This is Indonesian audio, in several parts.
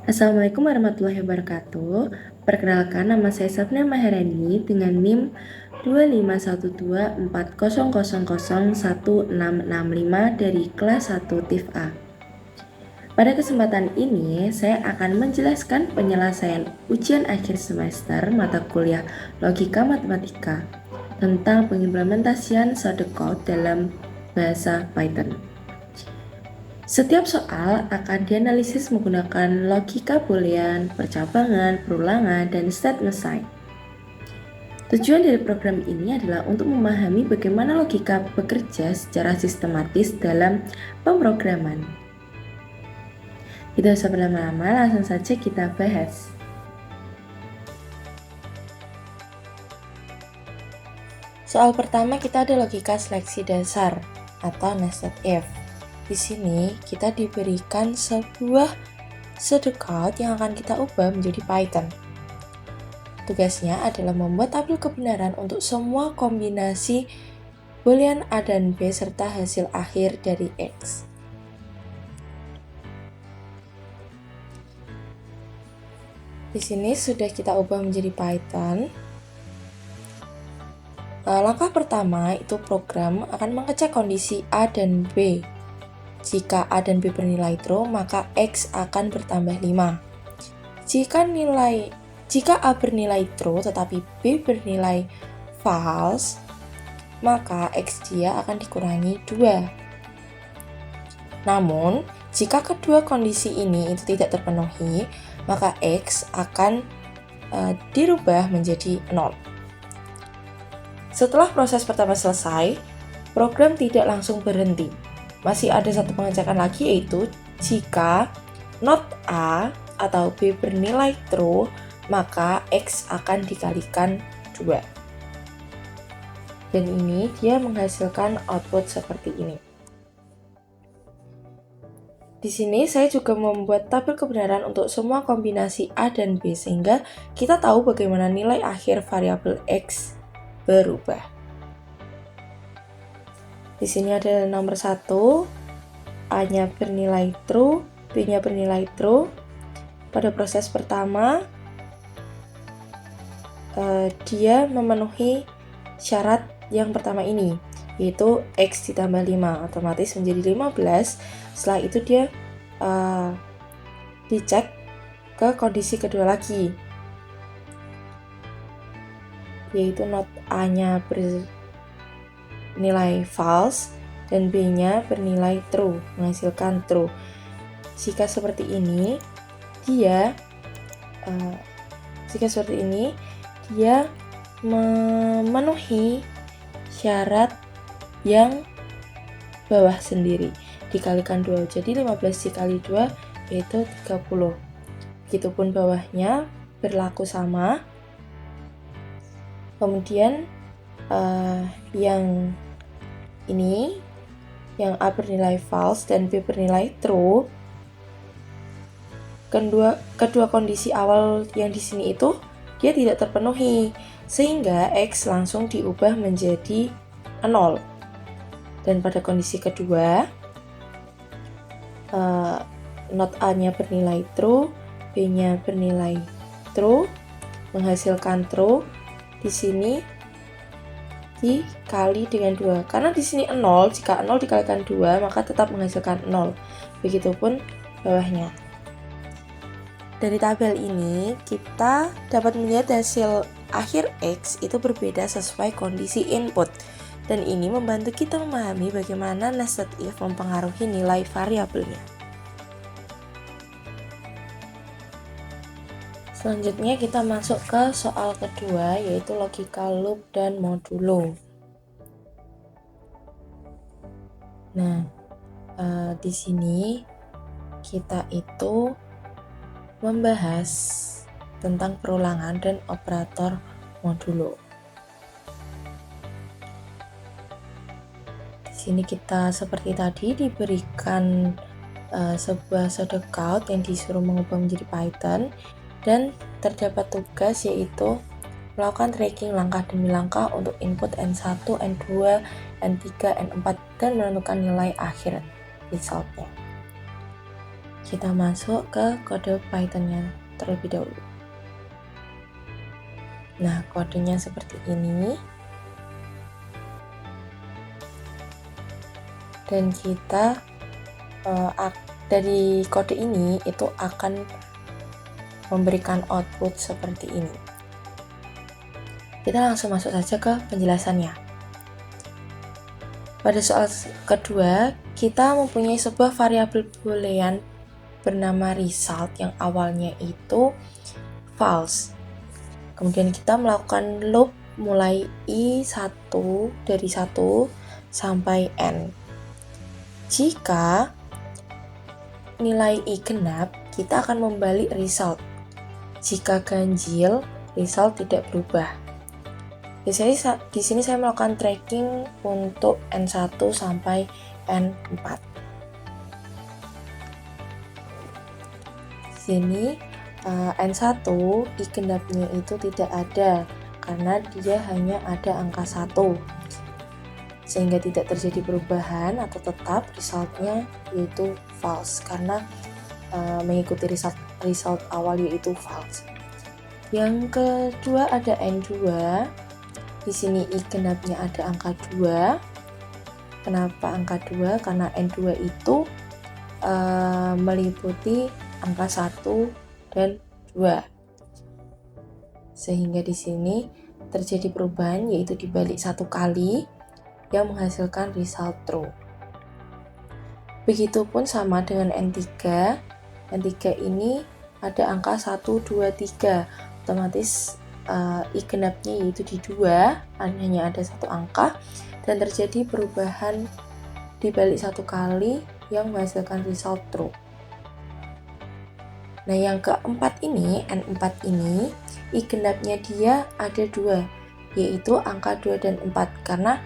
Assalamualaikum warahmatullahi wabarakatuh. Perkenalkan, nama saya Safna Maharani dengan NIM 251240001665 dari kelas 1 TIF A. Pada kesempatan ini, saya akan menjelaskan penyelesaian ujian akhir semester mata kuliah Logika Matematika tentang pengimplementasian shortcode dalam bahasa Python. Setiap soal akan dianalisis menggunakan logika boolean, percabangan, perulangan, dan statement sign. Tujuan dari program ini adalah untuk memahami bagaimana logika bekerja secara sistematis dalam pemrograman. Tidak usah berlama-lama, langsung saja kita bahas. Soal pertama kita ada logika seleksi dasar atau nested if. Di sini kita diberikan sebuah shortcode yang akan kita ubah menjadi Python. Tugasnya adalah membuat tabel kebenaran untuk semua kombinasi boolean A dan B serta hasil akhir dari X. Di sini sudah kita ubah menjadi Python. Langkah pertama itu program akan mengecek kondisi A dan B. Jika A dan B bernilai true, maka X akan bertambah 5. Jika A bernilai true tetapi B bernilai false, maka X dia akan dikurangi 2. Namun, jika kedua kondisi ini itu tidak terpenuhi, maka X akan dirubah menjadi 0. Setelah proses pertama selesai, program tidak langsung berhenti. Masih ada satu pengecekan lagi, yaitu jika not A atau B bernilai true, maka X akan dikalikan 2. Dan ini dia menghasilkan output seperti ini. Di sini saya juga membuat tabel kebenaran untuk semua kombinasi A dan B sehingga kita tahu bagaimana nilai akhir variabel X berubah. Di sini ada nomor 1, A-nya bernilai true, B-nya bernilai true. Pada proses pertama, dia memenuhi syarat yang pertama ini, yaitu X ditambah 5, otomatis menjadi 15. Setelah itu dia dicek ke kondisi kedua lagi, yaitu not A-nya bernilai false dan B-nya bernilai true, menghasilkan true. Jika seperti ini, dia memenuhi syarat yang bawah sendiri, dikalikan 2, jadi 15 dikali 2 yaitu 30. Begitupun bawahnya berlaku sama. Kemudian yang ini, yang A bernilai false dan B bernilai true, kedua kondisi awal yang di sini itu dia tidak terpenuhi, sehingga X langsung diubah menjadi 0. Dan pada kondisi kedua, not A-nya bernilai true, B-nya bernilai true, menghasilkan true. Di sini dikali dengan 2. Karena di sini 0, jika 0 dikalikan 2, maka tetap menghasilkan 0. Begitupun bawahnya. Dari tabel ini, kita dapat melihat hasil akhir X itu berbeda sesuai kondisi input. Dan ini membantu kita memahami bagaimana nested if mempengaruhi nilai variabelnya. Selanjutnya kita masuk ke soal kedua, yaitu logika loop dan modulo. Nah, di sini kita itu membahas tentang perulangan dan operator modulo. Di sini kita seperti tadi diberikan sebuah shortcode yang disuruh mengubah menjadi Python, dan terdapat tugas yaitu melakukan tracking langkah demi langkah untuk input N1, N2, N3, N4 dan menentukan nilai akhir resultnya. Kita masuk ke kode Python-nya terlebih dahulu. Nah, kodenya seperti ini. Dan kita dari kode ini itu akan memberikan output seperti ini. Kita langsung masuk saja ke penjelasannya. Pada soal kedua, kita mempunyai sebuah variabel boolean bernama result yang awalnya itu false. Kemudian kita melakukan loop mulai i1 dari 1 sampai n. Jika nilai i genap, kita akan membalik result. Jika ganjil, result tidak berubah. Di sini saya melakukan tracking untuk N1 sampai N4. Di sini N1 i genapnya itu tidak ada karena dia hanya ada angka 1. Sehingga tidak terjadi perubahan atau tetap resultnya yaitu false karena mengikuti result awal yaitu false. Yang kedua ada N2. Di sini i genapnya ada angka 2. Kenapa angka 2? Karena N2 itu meliputi angka 1 dan 2. Sehingga di sini terjadi perubahan yaitu dibalik 1 kali yang menghasilkan result true. Begitupun sama dengan N3. N3 ini ada angka 1, 2, 3. Otomatis i genapnya yaitu di 2, hanya ada 1 angka dan terjadi perubahan dibalik 1 kali yang menghasilkan result true. Nah, yang keempat ini, N4 ini, i genapnya dia ada 2, yaitu angka 2 dan 4 karena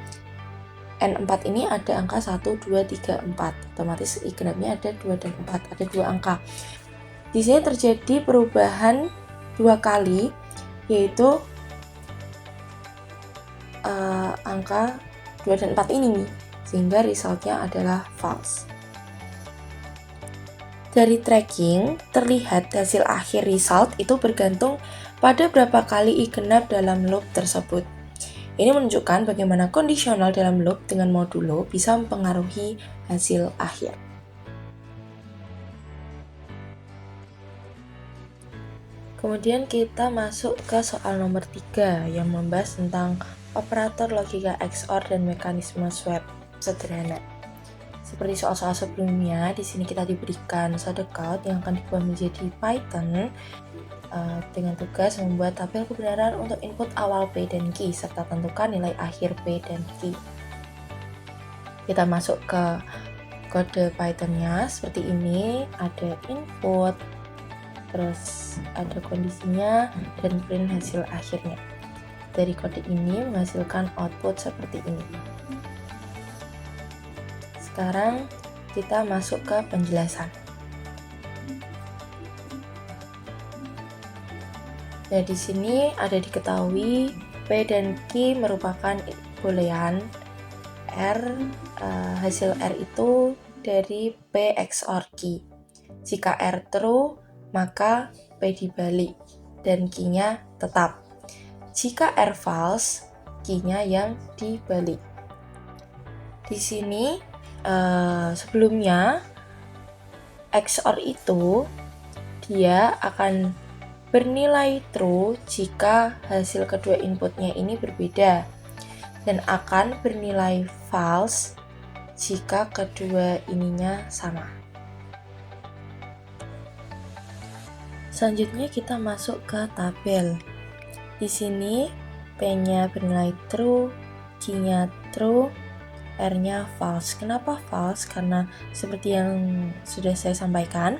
N4 ini ada angka 1, 2, 3, 4. Otomatis i genapnya ada 2 dan 4, ada 2 angka. Di sini terjadi perubahan 2 kali yaitu angka 2 dan 4 ini, sehingga resultnya adalah false. Dari tracking, terlihat hasil akhir result itu bergantung pada berapa kali i genap dalam loop tersebut. Ini menunjukkan bagaimana kondisional dalam loop dengan modulo bisa mempengaruhi hasil akhir. Kemudian kita masuk ke soal nomor 3 yang membahas tentang operator logika XOR dan mekanisme swap sederhana. Seperti soal-soal sebelumnya, di sini kita diberikan pseudocode yang akan diubah menjadi Python dengan tugas membuat tabel kebenaran untuk input awal P dan Q serta tentukan nilai akhir P dan Q. Kita masuk ke kode Python-nya seperti ini, ada input, terus ada kondisinya dan print hasil akhirnya. Dari kode ini menghasilkan output seperti ini. Sekarang kita masuk ke penjelasan. Nah, di sini ada diketahui P dan Q merupakan boolean R, hasil R itu dari P XOR Q. Jika R true, maka P dibalik dan Q-nya tetap. Jika R false, Q-nya yang dibalik. Di sini sebelumnya XOR itu dia akan bernilai true jika hasil kedua inputnya ini berbeda dan akan bernilai false jika kedua ininya sama. Selanjutnya kita masuk ke tabel. Di sini P-nya bernilai true, Q-nya true, R-nya false. Kenapa false? Karena seperti yang sudah saya sampaikan,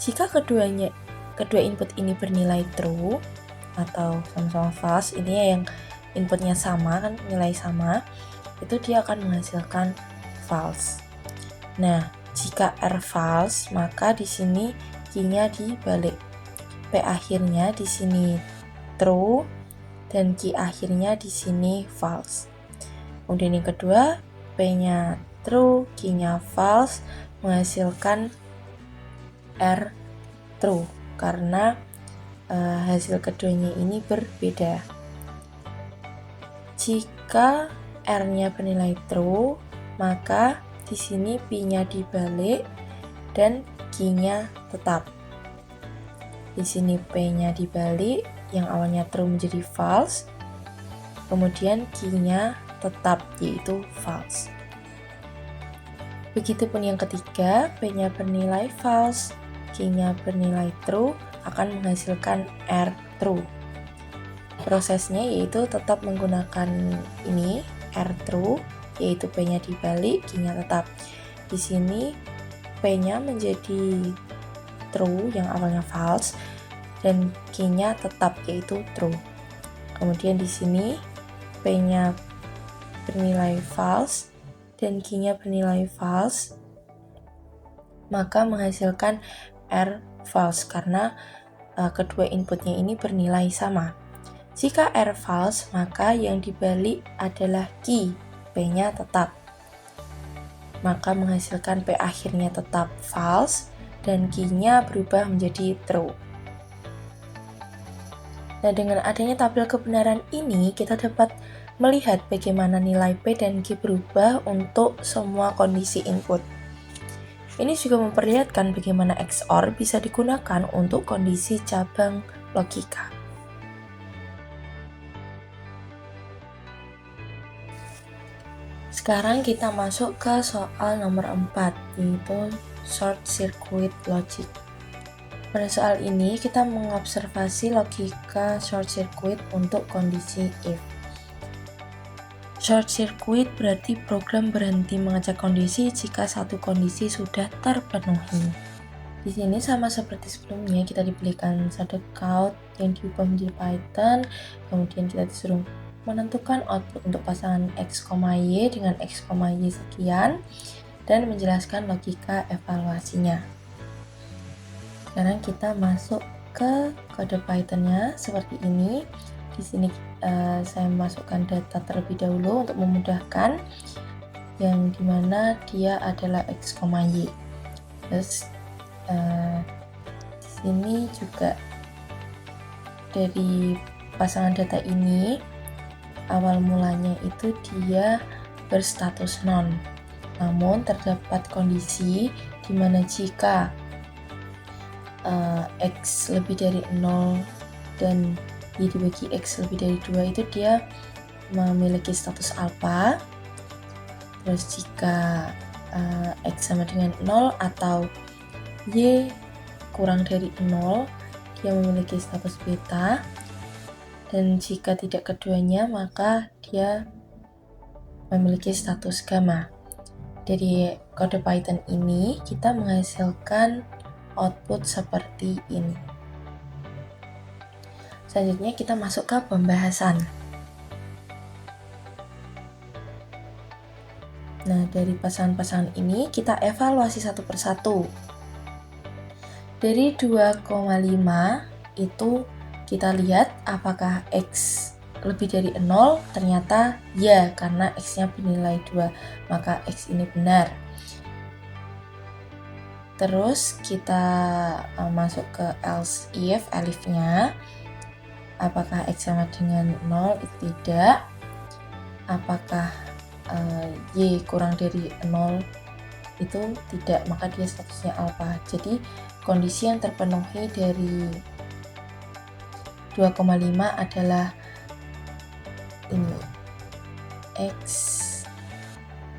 jika kedua input ini bernilai true atau sama-sama false, ini yang inputnya sama kan, nilai sama, itu dia akan menghasilkan false. Nah, jika R false, maka di sini Q-nya dibalik. P akhirnya di sini true dan Q akhirnya di sini false. Kemudian yang kedua, P-nya true, Q-nya false, menghasilkan R true karena hasil keduanya ini berbeda. Jika R-nya bernilai true, maka di sini P-nya dibalik dan Q-nya tetap. Di sini P-nya dibalik, yang awalnya true menjadi false, kemudian Q-nya tetap yaitu false. Begitupun yang ketiga, P-nya bernilai false, Q-nya bernilai true, akan menghasilkan R true. Prosesnya yaitu tetap menggunakan ini R true, yaitu P-nya dibalik, Q-nya tetap. Di sini P-nya menjadi true yang awalnya false dan Q-nya tetap yaitu true. Kemudian di sini P-nya bernilai false dan Q-nya bernilai false, maka menghasilkan R false karena kedua inputnya ini bernilai sama. Jika R false, maka yang dibalik adalah Q, P-nya tetap. Maka menghasilkan P akhirnya tetap false dan Q-nya berubah menjadi true. Nah, dengan adanya tabel kebenaran ini, kita dapat melihat bagaimana nilai P dan Q berubah untuk semua kondisi input. Ini juga memperlihatkan bagaimana XOR bisa digunakan untuk kondisi cabang logika. Sekarang kita masuk ke soal nomor 4, yaitu short circuit logic. Pada soal ini, kita mengobservasi logika short circuit untuk kondisi if. Short circuit berarti program berhenti mengecek kondisi jika satu kondisi sudah terpenuhi. Di sini sama seperti sebelumnya, kita diberikan shadow code yang diubah menjadi Python, kemudian kita disuruh menentukan output untuk pasangan X, Y dengan X, Y sekian, dan menjelaskan logika evaluasinya. Sekarang kita masuk ke kode Python-nya seperti ini. Di sini saya memasukkan data terlebih dahulu untuk memudahkan, yang dimana dia adalah X, Y. Terus di sini juga dari pasangan data ini awal mulanya itu dia berstatus non. Namun terdapat kondisi di mana jika X lebih dari 0 dan Y dibagi X lebih dari 2 itu dia memiliki status alpha. Terus jika X sama dengan 0 atau Y kurang dari 0, dia memiliki status beta. Dan jika tidak keduanya, maka dia memiliki status gamma. Dari kode Python ini kita menghasilkan output seperti ini. Selanjutnya kita masuk ke pembahasan. Nah, dari pasangan-pasangan ini kita evaluasi satu persatu. Dari 2,5 itu kita lihat apakah X lebih dari 0, ternyata ya, karena X-nya bernilai 2, maka X ini benar. Terus kita masuk ke else if, elif-nya. Apakah X sama dengan 0? Itu tidak. Apakah Y kurang dari 0? Itu tidak, maka dia statusnya alpha. Jadi kondisi yang terpenuhi dari 2,5 adalah ini, X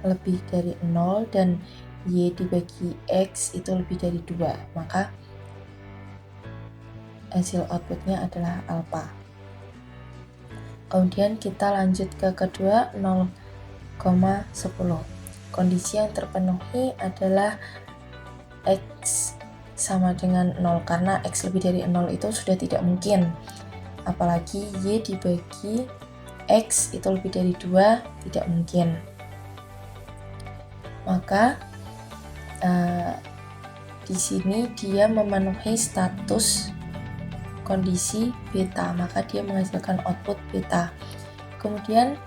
lebih dari 0 dan Y dibagi X itu lebih dari 2, maka hasil outputnya adalah alpha. Kemudian kita lanjut ke kedua, 0,10. Kondisi yang terpenuhi adalah X sama dengan 0, karena X lebih dari 0 itu sudah tidak mungkin. Apalagi Y dibagi X itu lebih dari 2, tidak mungkin. Maka di sini dia memenuhi status kondisi beta, maka dia menghasilkan output beta. Kemudian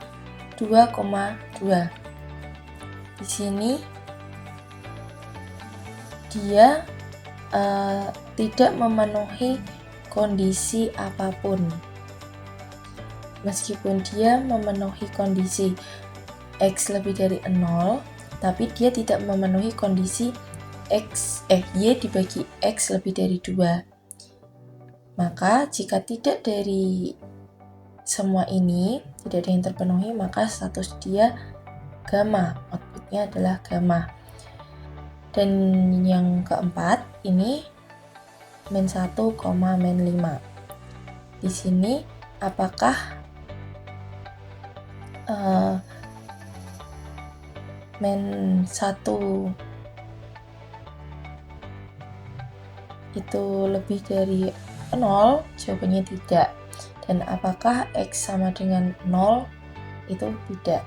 2,2. Di sini dia tidak memenuhi kondisi apapun. Meskipun dia memenuhi kondisi X lebih dari 0, tapi dia tidak memenuhi kondisi Y dibagi X lebih dari 2. Maka jika tidak dari semua ini, tidak ada yang terpenuhi, maka status dia gamma, outputnya adalah gamma. Dan yang keempat, ini min 1, min 5. Di sini apakah min 1 itu lebih dari 0? Jawabannya tidak. Dan apakah X sama dengan 0? Itu tidak.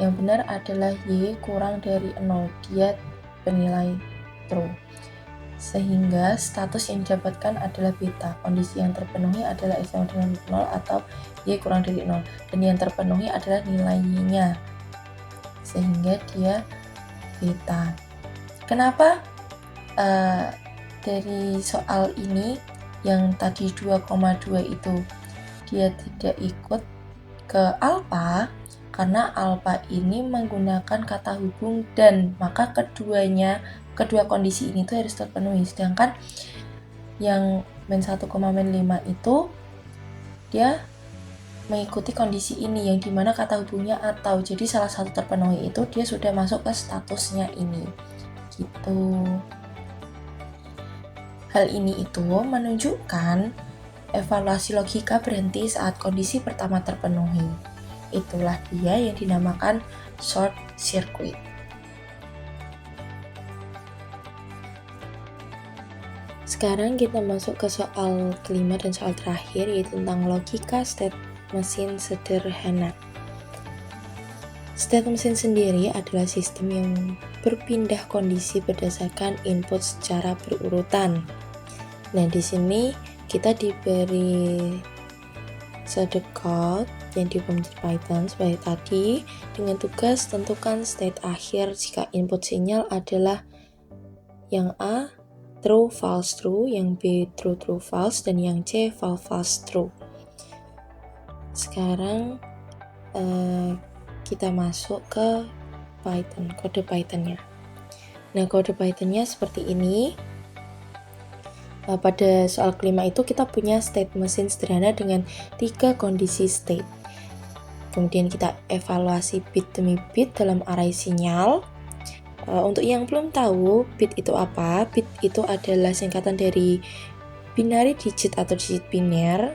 Yang benar adalah Y kurang dari 0, dia bernilai true. Sehingga status yang didapatkan adalah beta. Kondisi yang terpenuhi adalah X sama dengan 0 atau Y kurang dari 0. Dan yang terpenuhi adalah nilai Y-nya. Sehingga dia beta. Kenapa dari soal ini yang tadi 2,2 itu dia tidak ikut ke alpha? Karena alpha ini menggunakan kata hubung dan, maka kedua kondisi ini tuh harus terpenuhi. Sedangkan yang min 1, min 5 itu dia mengikuti kondisi ini yang dimana kata hubungnya atau, jadi salah satu terpenuhi itu dia sudah masuk ke statusnya ini gitu. Hal ini itu menunjukkan evaluasi logika berhenti saat kondisi pertama terpenuhi. Itulah dia yang dinamakan short circuit. Sekarang kita masuk ke soal kelima dan soal terakhir, yaitu tentang logika state mesin sederhana. State mesin sendiri adalah sistem yang berpindah kondisi berdasarkan input secara berurutan. Nah, di sini kita diberi sode code yang di Python sebagai tadi, dengan tugas tentukan state akhir jika input sinyal adalah yang A true false true, yang B true true false, dan yang C false false true. Sekarang kita masuk ke Python, kode Pythonnya. Nah, kode Pythonnya seperti ini. Pada soal kelima itu kita punya state mesin sederhana dengan 3 kondisi state. Kemudian kita evaluasi bit demi bit dalam array sinyal. Untuk yang belum tahu bit itu apa, bit itu adalah singkatan dari binary digit atau digit biner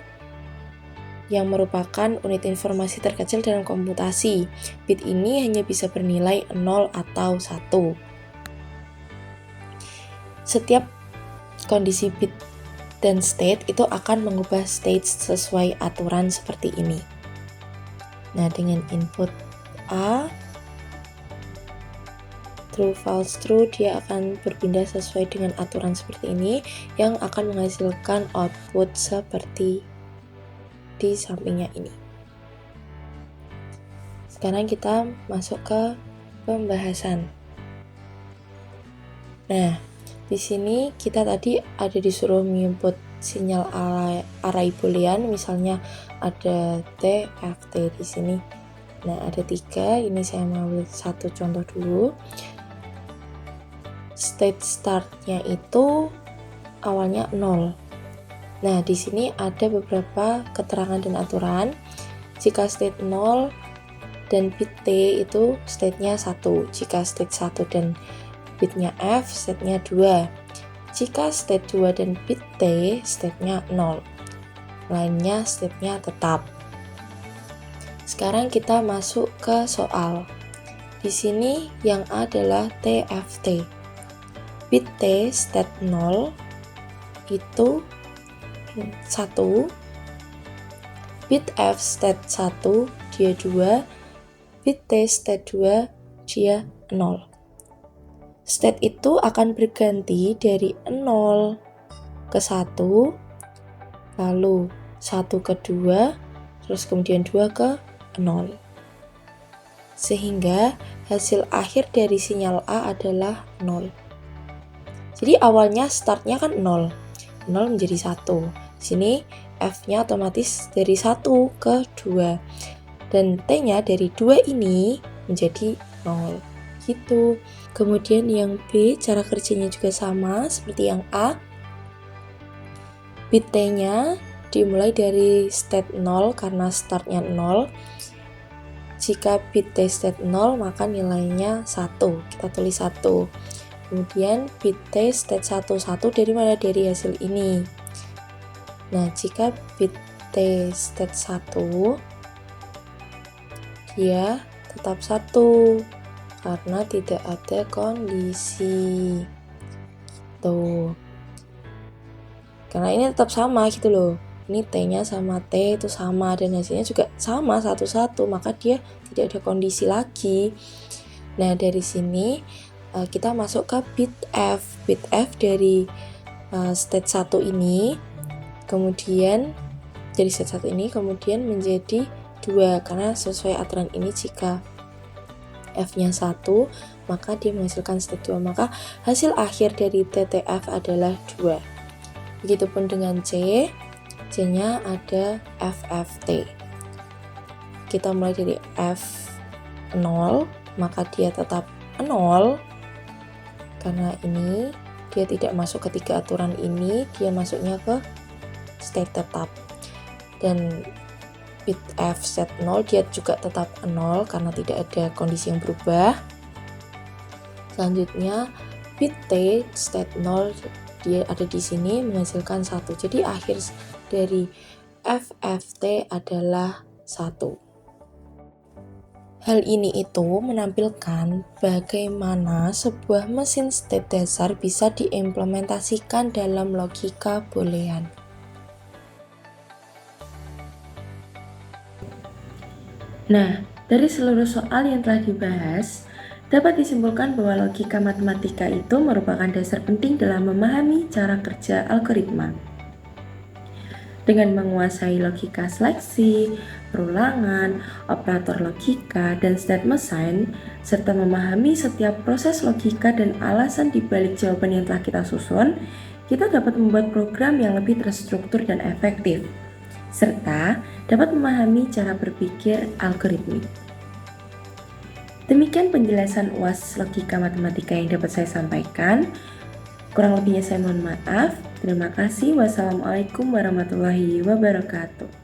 yang merupakan unit informasi terkecil dalam komputasi. Bit ini hanya bisa bernilai 0 atau 1. Setiap kondisi bit dan state itu akan mengubah state sesuai aturan seperti ini. Nah, dengan input A true false true, dia akan berpindah sesuai dengan aturan seperti ini yang akan menghasilkan output seperti di sampingnya ini. Sekarang kita masuk ke pembahasan. Nah, di sini kita tadi ada disuruh menginput sinyal array boolean, misalnya ada T, F, T di sini. Nah, ada 3, ini saya mengambil satu contoh dulu. State startnya itu awalnya 0. Nah, di sini ada beberapa keterangan dan aturan. Jika state 0 dan bit T itu state-nya 1. Jika state 1 dan bitnya F, state-nya 2. Jika state 2 dan bit T, state-nya 0. Lainnya state-nya tetap. Sekarang kita masuk ke soal. Di sini yang A adalah TFT. Bit T state 0 itu 1. Bit F state 1 dia 2. Bit T state 2 dia 0. State itu akan berganti dari 0 ke 1, lalu 1 ke 2, terus kemudian 2 ke 0. Sehingga hasil akhir dari sinyal A adalah 0. Jadi awalnya startnya kan 0 menjadi 1. Di sini F-nya otomatis dari 1 ke 2. Dan T-nya dari 2 ini menjadi 0. Gitu. Kemudian yang B, cara kerjanya juga sama seperti yang A. Bit T-nya dimulai dari state 0 karena startnya 0. Jika bit T state 0 maka nilainya 1. Kita tulis 1. Kemudian bit T state 1 dari mana? Dari hasil ini. Nah, jika bit T state 1 dia tetap 1 karena tidak ada kondisi. Tuh. Karena ini tetap sama gitu loh. Ini T-nya sama T itu sama dan hasilnya juga sama 1-1, maka dia tidak ada kondisi lagi. Nah, dari sini kita masuk ke bit F. Bit F dari state 1 ini kemudian dari state 1 ini kemudian menjadi 2 karena sesuai aturan ini jika F-nya 1 maka dia menghasilkan state 2, maka hasil akhir dari TTF adalah 2. Begitupun dengan C, C-nya ada FFT. Kita mulai dari F0, maka dia tetap 0. Karena ini dia tidak masuk ke 3 aturan ini, dia masuknya ke state tetap. Dan bit F set 0 dia juga tetap 0 karena tidak ada kondisi yang berubah. Selanjutnya bit T state 0 dia ada di sini menghasilkan 1. Jadi akhir dari FFT adalah 1. Hal ini itu menampilkan bagaimana sebuah mesin state dasar bisa diimplementasikan dalam logika boolean. Nah, dari seluruh soal yang telah dibahas, dapat disimpulkan bahwa logika matematika itu merupakan dasar penting dalam memahami cara kerja algoritma. Dengan menguasai logika seleksi, perulangan, operator logika, dan statement sign, serta memahami setiap proses logika dan alasan di balik jawaban yang telah kita susun, kita dapat membuat program yang lebih terstruktur dan efektif, serta dapat memahami cara berpikir algoritmik. Demikian penjelasan UAS logika matematika yang dapat saya sampaikan. Kurang lebihnya saya mohon maaf. Terima kasih. Wassalamualaikum warahmatullahi wabarakatuh.